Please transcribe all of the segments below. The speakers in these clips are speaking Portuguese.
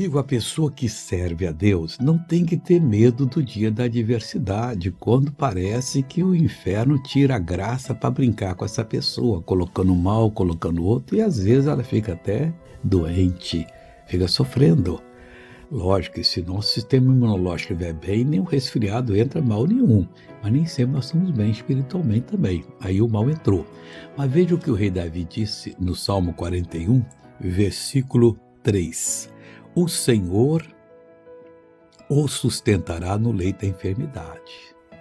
Amigo, a pessoa que serve a Deus não tem que ter medo do dia da adversidade, quando parece que o inferno tira a graça para brincar com essa pessoa, colocando um mal, colocando outro, e às vezes ela fica até doente, fica sofrendo. Lógico que se nosso sistema imunológico estiver bem, nem o resfriado entra mal nenhum, mas nem sempre nós estamos bem espiritualmente também, aí o mal entrou. Mas veja o que o rei Davi disse no Salmo 41, versículo 3. O Senhor o sustentará no leito da enfermidade.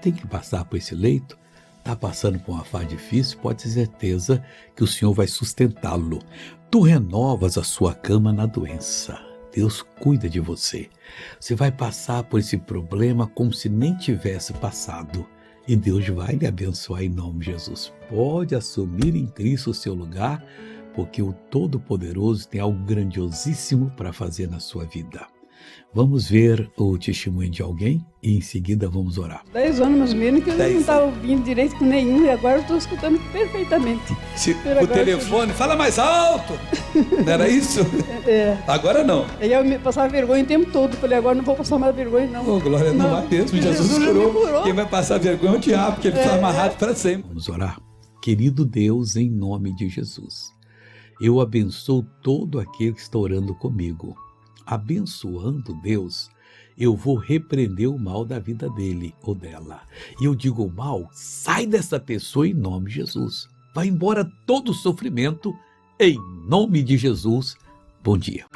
Tem que passar por esse leito? Está passando por uma fase difícil? Pode ter certeza que o Senhor vai sustentá-lo. Tu renovas a sua cama na doença. Deus cuida de você. Você vai passar por esse problema como se nem tivesse passado. E Deus vai lhe abençoar em nome de Jesus. Pode assumir em Cristo o seu lugar, porque o Todo-Poderoso tem algo grandiosíssimo para fazer na sua vida. Vamos ver o testemunho de alguém e em seguida vamos orar. 10 anos mais ou menos que eu não estava ouvindo direito com nenhum e agora eu estou escutando perfeitamente. O telefone, fala mais alto! Não era isso? Agora não. Aí eu passava vergonha o tempo todo. Falei, agora não vou passar mais vergonha não. Oh, glória não vai mesmo. Jesus curou. Quem vai passar vergonha é o diabo, porque ele está amarrado para sempre. Vamos orar. Querido Deus, em nome de Jesus, eu abençoo todo aquele que está orando comigo. Abençoando Deus, eu vou repreender o mal da vida dele ou dela. E eu digo, o mal, sai dessa pessoa em nome de Jesus. Vai embora todo o sofrimento em nome de Jesus. Bom dia.